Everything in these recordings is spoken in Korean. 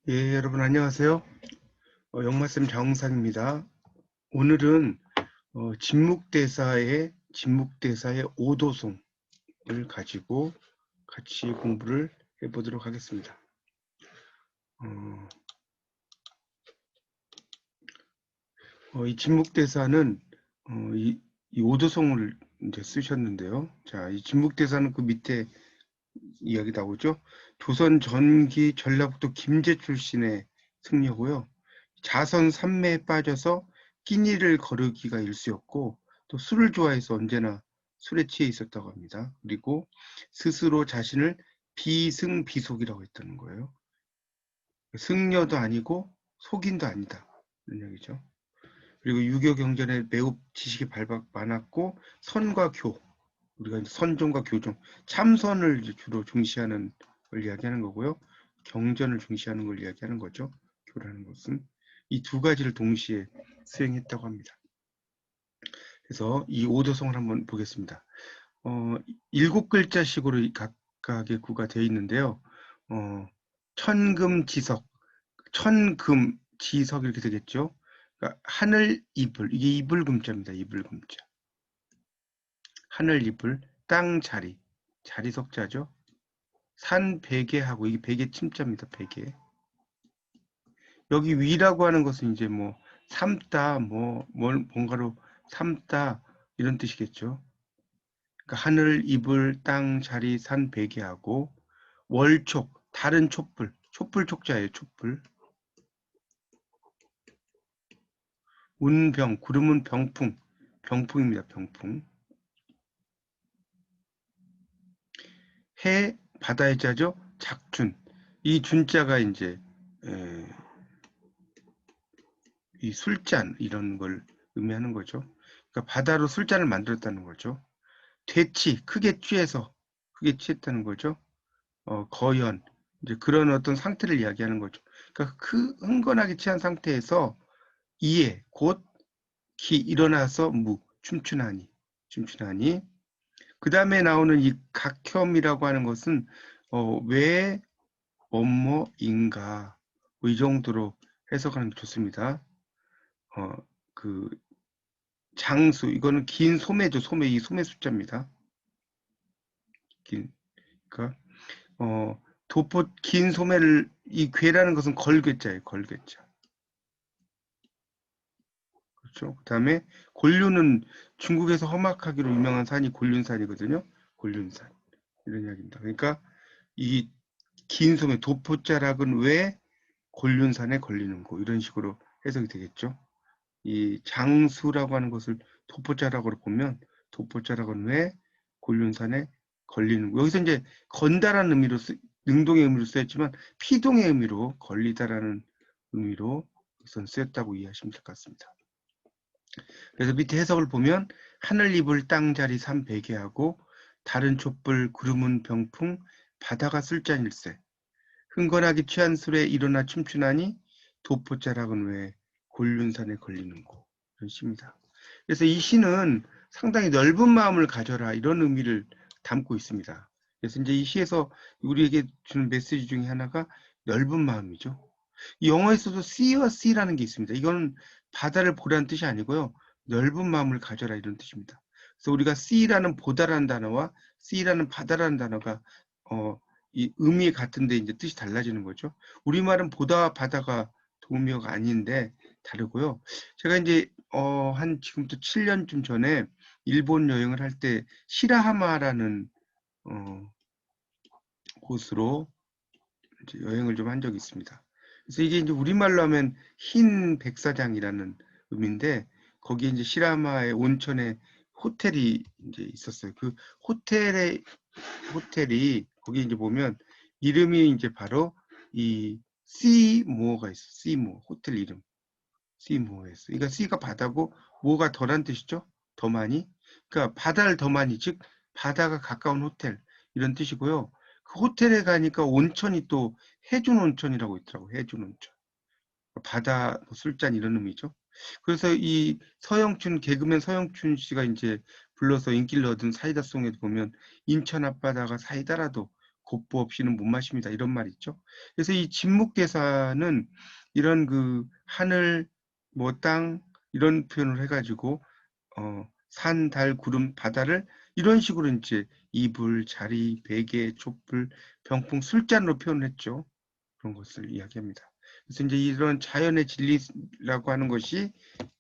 예, 여러분 안녕하세요. 영마쌤 정상입니다. 오늘은 진묵대사의 오도송을 가지고 같이 공부를 해보도록 하겠습니다. 이 진묵대사는 이 오도송을 이제 쓰셨는데요. 자, 이 진묵대사는 그 밑에 이야기 나오죠. 조선 전기 전라북도 김제 출신의 승려고요. 자선 삼매에 빠져서 끼니를 거르기가 일쑤였고 또 술을 좋아해서 언제나 술에 취해 있었다고 합니다. 그리고 스스로 자신을 비승비속이라고 했다는 거예요. 승려도 아니고 속인도 아니다. 이런 얘기죠. 그리고 유교 경전에 매우 지식이 많았고 선과 교, 우리가 이제 선종과 교종, 참선을 주로 중시하는 걸 이야기하는 거고요. 경전을 중시하는 걸 이야기하는 거죠. 교라는 것은 이 두 가지를 동시에 수행했다고 합니다. 그래서 이 오도성을 한번 보겠습니다. 7글자씩으로 각각의 구가 되어 있는데요. 천금지석, 천금지석 이렇게 되겠죠. 그러니까 하늘 이불, 이게 이불금자입니다. 이불금자. 하늘 이불, 땅 자리, 자리 석자죠. 산 베개하고 이게 베개 침자입니다. 베개. 여기 위라고 하는 것은 이제 뭐 삼다, 뭔가로 삼다 이런 뜻이겠죠. 그러니까 하늘, 이불, 땅, 자리, 산, 베개하고 월촉, 다른 촛불, 촛불 촉자예요. 촛불. 운병, 구름은 병풍, 병풍입니다. 병풍. 해, 바다의 자죠. 작준. 이 준자가 이제 이 술잔 이런 걸 의미하는 거죠. 그러니까 바다로 술잔을 만들었다는 거죠. 퇴치, 크게 취했다는 거죠. 거연, 이제 그런 어떤 상태를 이야기하는 거죠. 그러니까 흥건하게 취한 상태에서 이에 곧 기 일어나서 춤추나니. 그 다음에 나오는 이 각혐이라고 하는 것은 왜 뭐뭐인가 이 정도로 해석하는 게 좋습니다. 그 장수, 이거는 긴 소매죠. 이 소매 숫자입니다. 그러니까 긴 소매를 이 괴라는 것은 걸괴자예요. 걸괴자. 그렇죠. 그다음에 곤륜은 중국에서 험악하기로 유명한 산이 곤륜산이거든요. 곤륜산. 이런 이야기입니다. 그러니까 이 긴 소매 도포자락은 왜 곤륜산에 걸리는고 이런 식으로 해석이 되겠죠. 이 장수라고 하는 것을 도포자락으로 보면 도포자락은 왜 곤륜산에 걸리는 거. 여기서 이제 건다라는 의미로 능동의 의미로 쓰였지만 피동의 의미로 걸리다라는 의미로 우선 쓰였다고 이해하시면 될 것 같습니다. 그래서 밑에 해석을 보면 하늘 이불 땅 자리 산 베개하고 다른 촛불 구름은 병풍 바다가 술잔일세 흥건하게 취한 술에 일어나 춤추나니 도포자락은 왜 곤륜산에 걸리는고 이런 시입니다. 그래서 이 시는 상당히 넓은 마음을 가져라 이런 의미를 담고 있습니다. 그래서 이제 이 시에서 우리에게 주는 메시지 중에 하나가 넓은 마음이죠. 영어에서도 sea와 sea라는 게 있습니다. 이거는 바다를 보라는 뜻이 아니고요. 넓은 마음을 가져라 이런 뜻입니다. 그래서 우리가 sea라는 보다라는 단어와 sea라는 바다라는 단어가 이 의미 같은데 이제 뜻이 달라지는 거죠. 우리말은 보다와 바다가 동명어가 아닌데 다르고요. 제가 이제 한 지금부터 7년쯤 전에 일본 여행을 할 때 시라하마라는 곳으로 이제 여행을 좀 한 적이 있습니다. 그래서 이게 이제 우리말로 하면 흰 백사장이라는 의미인데 거기에 이제 시라마의 온천에 호텔이 이제 있었어요. 그 호텔이 거기 이제 보면 이름이 이제 바로 이 씨모어가 있어. 씨모어 호텔 이름 씨모어였어. 그러니까 씨가 바다고 모가 덜한 뜻이죠. 더 많이. 그러니까 바다를 더 많이 즉 바다가 가까운 호텔 이런 뜻이고요. 그 호텔에 가니까 온천이 또 해준 온천이라고 있더라고. 해준 온천. 바다 뭐 술잔 이런 의미죠. 그래서 이 개그맨 서영춘 씨가 이제 불러서 인기를 얻은 사이다송에도 보면 인천 앞바다가 사이다라도 곱보 없이는 못 마십니다. 이런 말 있죠. 그래서 이 진묵대사는 이런 그 하늘, 뭐 땅 이런 표현을 해가지고 산, 달, 구름, 바다를 이런 식으로 이제 이불, 자리, 베개, 촛불, 병풍, 술잔으로 표현했죠. 그런 것을 이야기합니다. 그래서 이제 이런 자연의 진리라고 하는 것이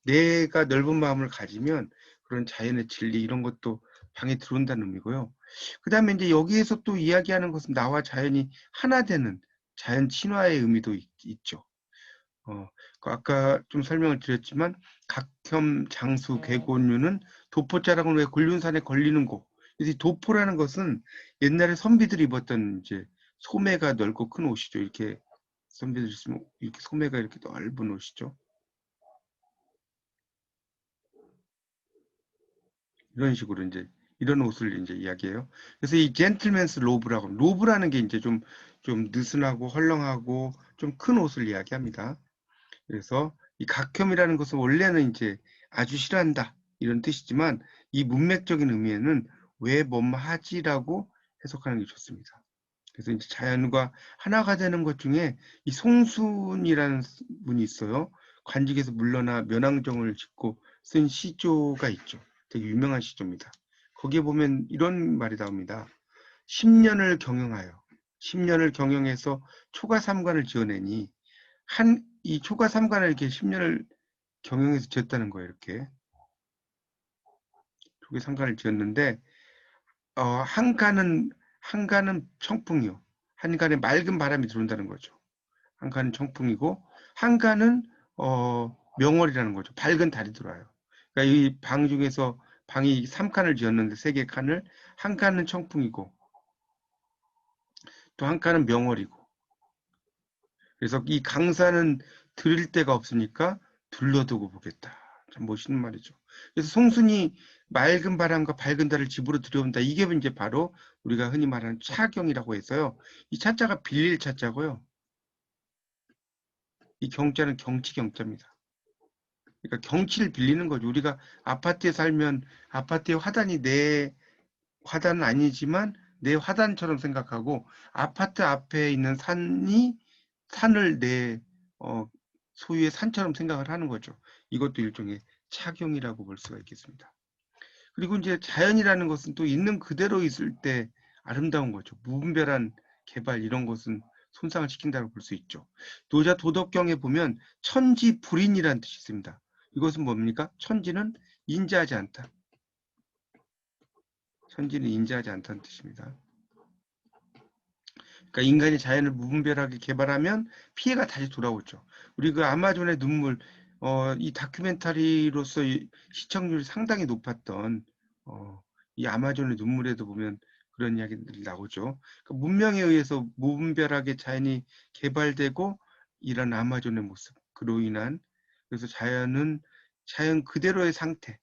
내가 넓은 마음을 가지면 그런 자연의 진리 이런 것도 방에 들어온다는 의미고요. 그 다음에 이제 여기에서 또 이야기하는 것은 나와 자연이 하나 되는 자연 친화의 의미도 있죠. 그 아까 좀 설명을 드렸지만 각혐, 장수, 계곤류는 도포자라고는 왜 곤륜산에 걸리는 곳. 그래서 이 도포라는 것은 옛날에 선비들이 입었던 이제 소매가 넓고 큰 옷이죠. 이렇게 선비들이 쓰면 이렇게 소매가 이렇게 넓은 옷이죠. 이런 식으로 이제 이런 옷을 이제 이야기해요. 그래서 이 젠틀맨스 로브라고 로브라는 게 이제 좀 느슨하고 헐렁하고 좀 큰 옷을 이야기합니다. 그래서 이 각혐이라는 것은 원래는 이제 아주 싫어한다 이런 뜻이지만 이 문맥적인 의미에는 왜 뭐하지라고 해석하는 게 좋습니다. 그래서 이제 자연과 하나가 되는 것 중에 이 송순이라는 분이 있어요. 관직에서 물러나 면왕정을 짓고 쓴 시조가 있죠. 되게 유명한 시조입니다. 거기에 보면 이런 말이 나옵니다. 10년을 경영하여 10년을 경영해서 초가삼관을 지어내니 이 초가삼관을 이렇게 10년을 경영해서 지었다는 거예요. 이렇게 초가삼관을 지었는데 한가는 청풍이요. 한간에 맑은 바람이 들어온다는 거죠. 한가는 청풍이고 한가는 명월이라는 거죠. 밝은 달이 들어와요. 그러니까 이 방 중에서 방이 3칸을 지었는데 3개 칸을 한 칸은 청풍이고 또 한 칸은 명월이고 그래서 이 강산은 들일 데가 없으니까 둘러두고 보겠다. 참 멋있는 말이죠. 그래서 송순이 맑은 바람과 밝은 달을 집으로 들여온다. 이게 이제 바로 우리가 흔히 말하는 차경이라고 해서요. 이 차자가 빌릴 차자고요. 이 경자는 경치 경자입니다. 그러니까 경치를 빌리는 거죠. 우리가 아파트에 살면 아파트의 화단이 내 화단은 아니지만 내 화단처럼 생각하고 아파트 앞에 있는 산을 내 소유의 산처럼 생각을 하는 거죠. 이것도 일종의 착용이라고 볼 수가 있겠습니다. 그리고 이제 자연이라는 것은 또 있는 그대로 있을 때 아름다운 거죠. 무분별한 개발 이런 것은 손상을 시킨다고 볼 수 있죠. 노자 도덕경에 보면 천지불인이라는 뜻이 있습니다. 이것은 뭡니까? 천지는 인자하지 않다. 천지는 인자하지 않다는 뜻입니다. 그러니까 인간이 자연을 무분별하게 개발하면 피해가 다시 돌아오죠. 우리 그 아마존의 눈물, 이 다큐멘터리로서 시청률이 상당히 높았던 이 아마존의 눈물에도 보면 그런 이야기들이 나오죠. 그러니까 문명에 의해서 무분별하게 자연이 개발되고 이런 아마존의 모습, 그로 인한 그래서 자연 그대로의 상태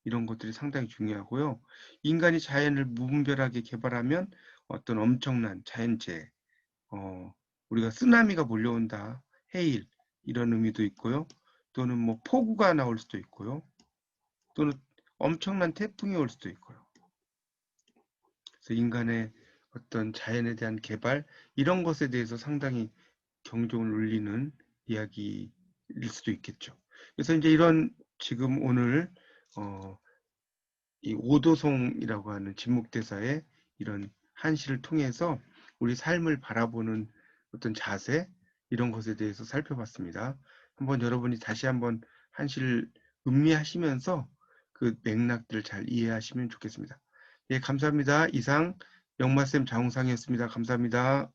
이런 것들이 상당히 중요하고요. 인간이 자연을 무분별하게 개발하면 어떤 엄청난 자연재해, 우리가 쓰나미가 몰려온다, 해일 이런 의미도 있고요. 또는 뭐 폭우가 나올 수도 있고요. 또는 엄청난 태풍이 올 수도 있고요. 그래서 인간의 어떤 자연에 대한 개발 이런 것에 대해서 상당히 경종을 울리는 이야기일 수도 있겠죠. 그래서 이제 이런 지금 오늘 이 오도송이라고 하는 진묵대사의 이런 한시를 통해서 우리 삶을 바라보는 어떤 자세 이런 것에 대해서 살펴봤습니다. 한번 여러분이 다시 한번 한시를 음미하시면서 그 맥락들을 잘 이해하시면 좋겠습니다. 예, 감사합니다. 이상 영마쌤 장웅상이었습니다. 감사합니다.